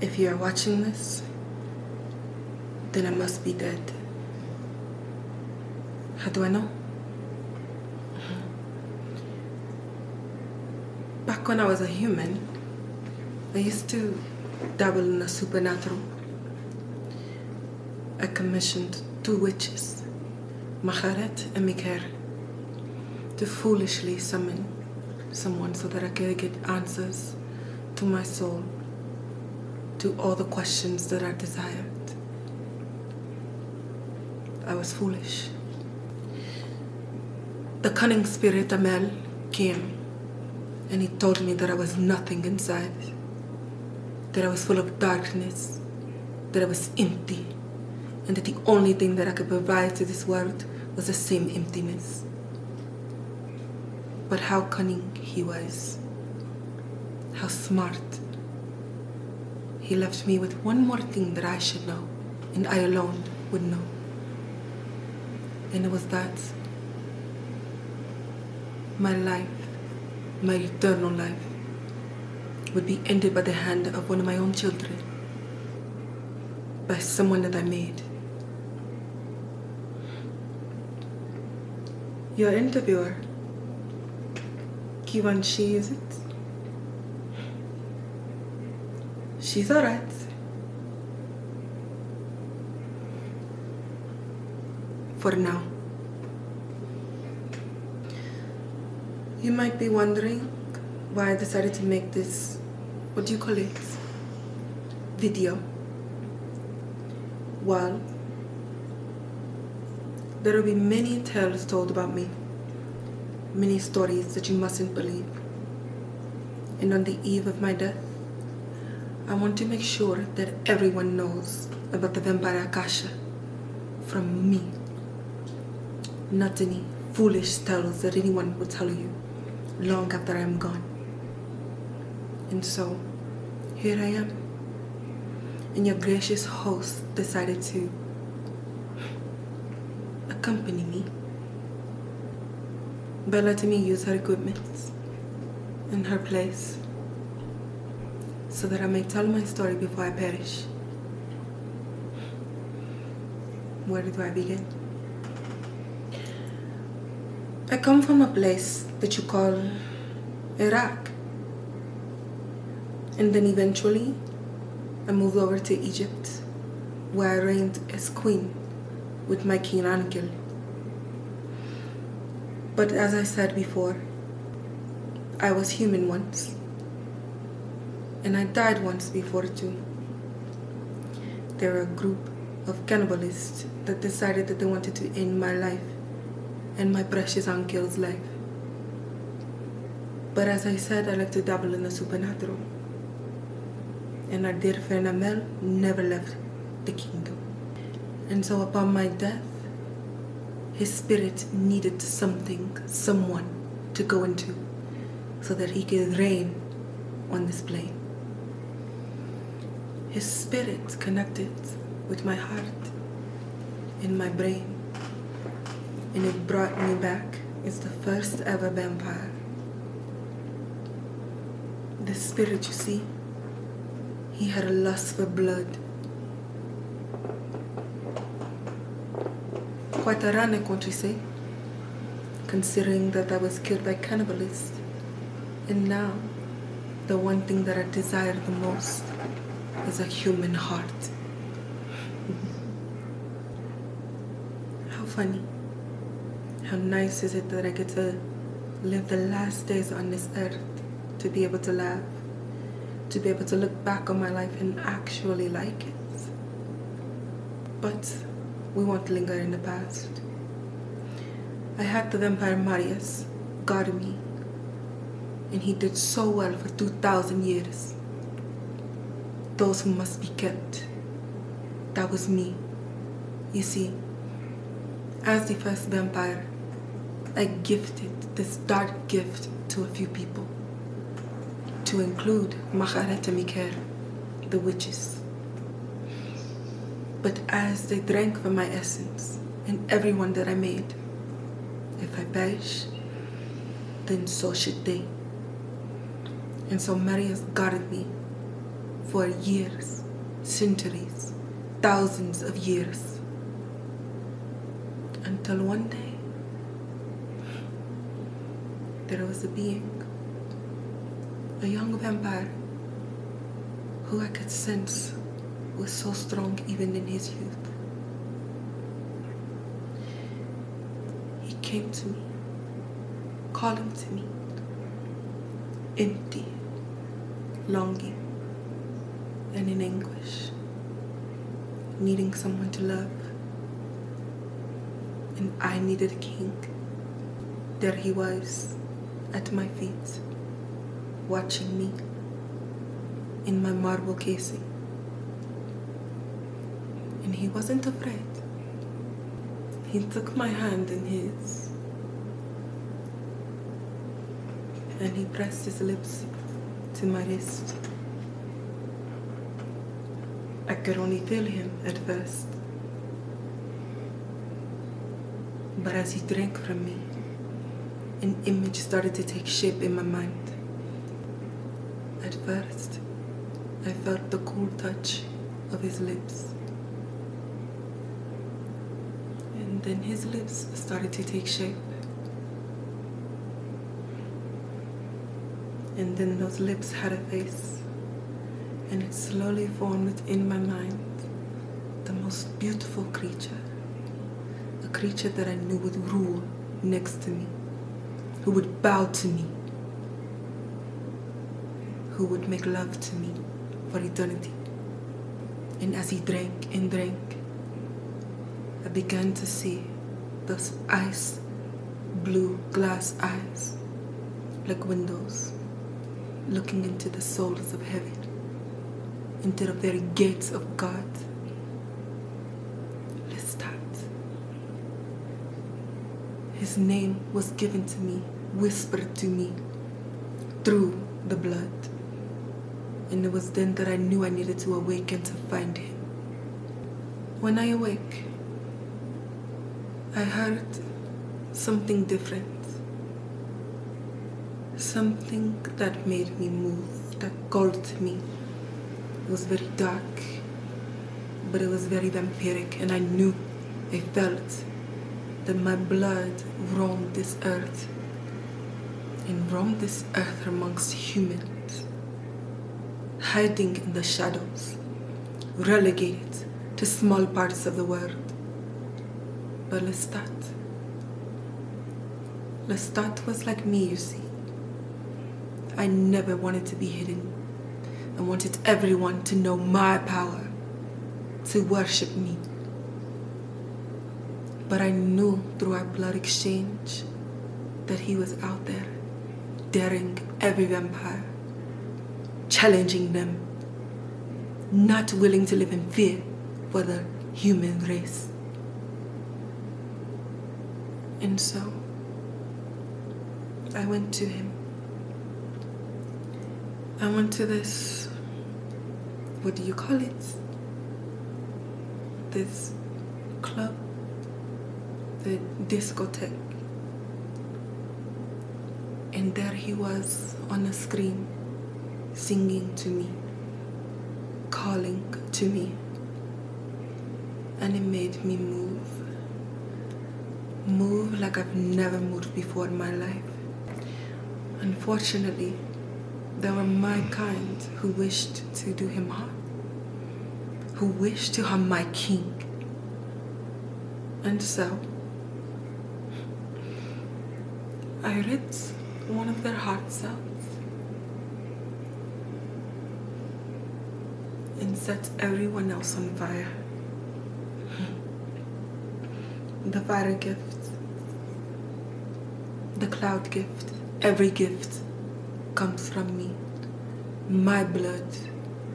If you are watching this, then I must be dead. How do I know? Back when I was a human, I used to dabble in the supernatural. I commissioned 2 witches, Maharet and Mikher, to foolishly summon someone so that I could get answers to my soul, to all the questions that I desired. I was foolish. The cunning spirit Amel came and he told me that I was nothing inside, that I was full of darkness, that I was empty, and that the only thing that I could provide to this world was the same emptiness. But how cunning he was, how smart. He left me with one more thing that I should know, and I alone would know. And it was that my life, my eternal life, would be ended by the hand of one of my own children, by someone that I made. Your interviewer, Kiwanshi, is it? She's alright. For now. You might be wondering why I decided to make this, what do you call it, video. Well, there will be many tales told about me, many stories that you mustn't believe. And on the eve of my death, I want to make sure that everyone knows about the vampire Akasha from me. Not any foolish tales that anyone will tell you long after I am gone. And so, here I am. And your gracious host decided to accompany me by letting me use her equipment in her place so that I may tell my story before I perish. Where do I begin? I come from a place that you call Iraq. And then eventually, I moved over to Egypt, where I reigned as queen with my king uncle. But as I said before, I was human once. And I died once before too. There were a group of cannibalists that decided that they wanted to end my life and my precious uncle's life. But as I said, I like to dabble in the supernatural. And our dear friend Amel never left the kingdom. And so upon my death, his spirit needed something, someone to go into so that he could reign on this plane. His spirit connected with my heart and my brain, and it brought me back as the first ever vampire. The spirit, you see, he had a lust for blood. Quite ironic, won't you say? Considering that I was killed by cannibalists. And now, the one thing that I desire the most is a human heart. How funny. How nice is it that I get to live the last days on this earth, to be able to laugh, to be able to look back on my life and actually like it. But we won't linger in the past. I had the vampire Marius guard me, and he did so well for 2,000 years. Those who must be kept. That was me. You see, as the first vampire, I gifted this dark gift to a few people, to include Maharet and Mikher, the witches. But as they drank from my essence and everyone that I made, if I perish, then so should they. And so Marius guarded me for years, centuries, thousands of years. Until one day, there was a being, a young vampire, who I could sense was so strong even in his youth. He came to me, calling to me, empty, longing, and in anguish, needing someone to love. And I needed a king. There he was, at my feet, watching me in my marble casing. And he wasn't afraid. He took my hand in his, and he pressed his lips to my wrist. I could only feel him at first. But as he drank from me, an image started to take shape in my mind. At first, I felt the cool touch of his lips. And then his lips started to take shape. And then those lips had a face, and it slowly formed within my mind the most beautiful creature. A creature that I knew would rule next to me, who would bow to me, who would make love to me for eternity. And as he drank and drank, I began to see those ice blue glass eyes, like windows, looking into the souls of heaven, into the very gates of God. Lestat. His name was given to me, whispered to me through the blood. And it was then that I knew I needed to awaken to find him. When I awake, I heard something different. Something that made me move, that called to me. It was very dark, but it was very vampiric, and I felt that my blood roamed this earth, and roamed this earth amongst humans, hiding in the shadows, relegated to small parts of the world. But Lestat was like me, you see. I never wanted to be hidden. I wanted everyone to know my power, to worship me. But I knew through our blood exchange that he was out there, daring every vampire, challenging them, not willing to live in fear for the human race. And so, I went to him. I went to this, what do you call it? This club, the discotheque. And there he was on a screen, singing to me, calling to me. And it made me move like I've never moved before in my life. Unfortunately, there were my kind who wished to do him harm, who wished to harm my king. And so, I ripped one of their hearts out and set everyone else on fire. The fire gift, the cloud gift, every gift comes from me. My blood,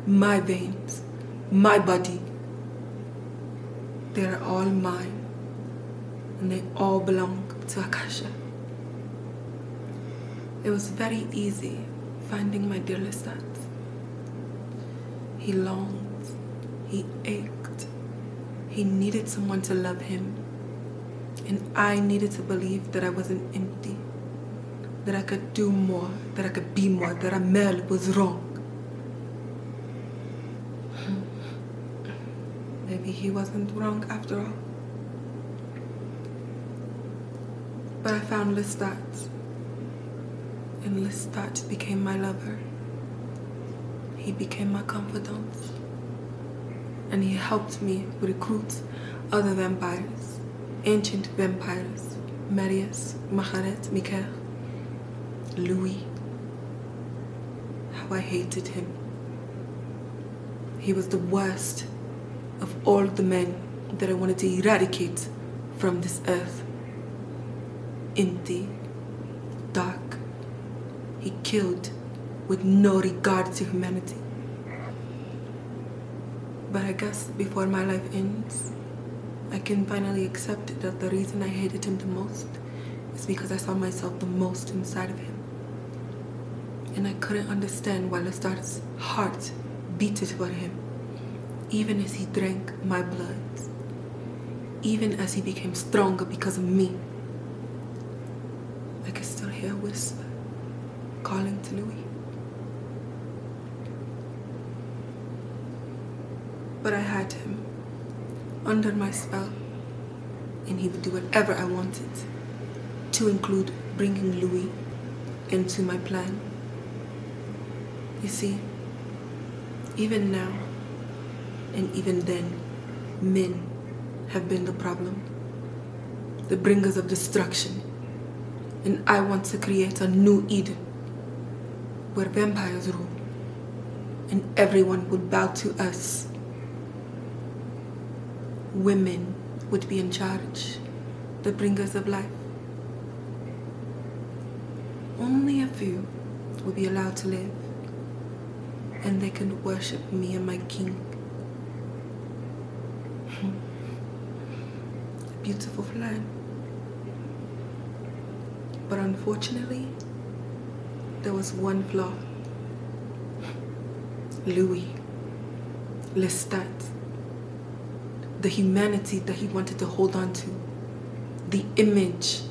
my veins, my body. They are all mine, and they all belong to Akasha. It was very easy finding my dear Lestat. He longed, he ached, he needed someone to love him. And I needed to believe that I wasn't empty, that I could do more, that I could be more, that Amel was wrong. maybe he wasn't wrong after all. But I found Lestat, and Lestat became my lover. He became my confidant, and he helped me recruit other vampires, ancient vampires, Marius, Maharet, Mikael, Louis. How I hated him. He was the worst of all the men that I wanted to eradicate from this earth. Empty, dark. He killed with no regard to humanity. But I guess before my life ends, I can finally accept that the reason I hated him the most is because I saw myself the most inside of him. And I couldn't understand why Lestat's heart beat for him, even as he drank my blood, even as he became stronger because of me. I could still hear a whisper calling to Louis. But I had him under my spell, and he would do whatever I wanted, to include bringing Louis into my plan. You see, even now, and even then, men have been the problem, the bringers of destruction. And I want to create a new Eden, where vampires rule, and everyone would bow to us. Women would be in charge, the bringers of life. Only a few will be allowed to live, and they can worship me and my king. A beautiful plan. But unfortunately, there was one flaw. Louis, Lestat, the humanity that he wanted to hold on to, the image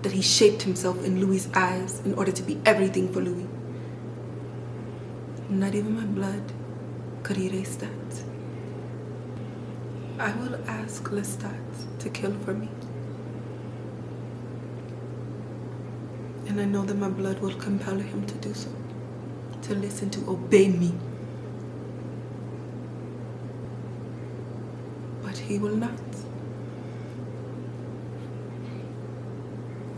that he shaped himself in Louis' eyes in order to be everything for Louis. Not even my blood could erase that. I will ask Lestat to kill for me. And I know that my blood will compel him to do so, to listen, to obey me. But he will not.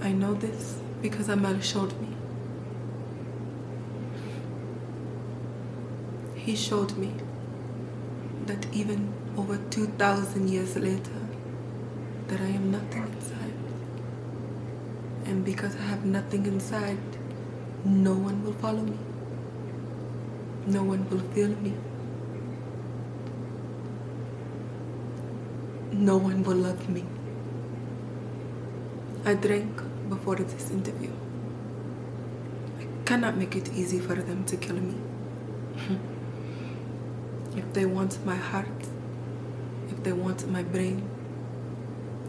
I know this because Amal showed me. He showed me that even over 2,000 years later, that I am nothing inside. And because I have nothing inside, no one will follow me. No one will feel me. No one will love me. I drank before this interview. I cannot make it easy for them to kill me. If they want my heart, if they want my brain,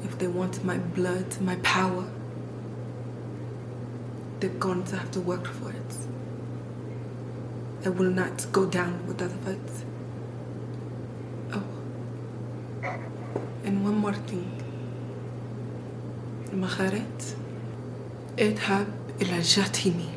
if they want my blood, my power, they're going to have to work for it. I will not go down without a fight. Oh, and one more thing. Maharet, اذهب إلى جاتيمي.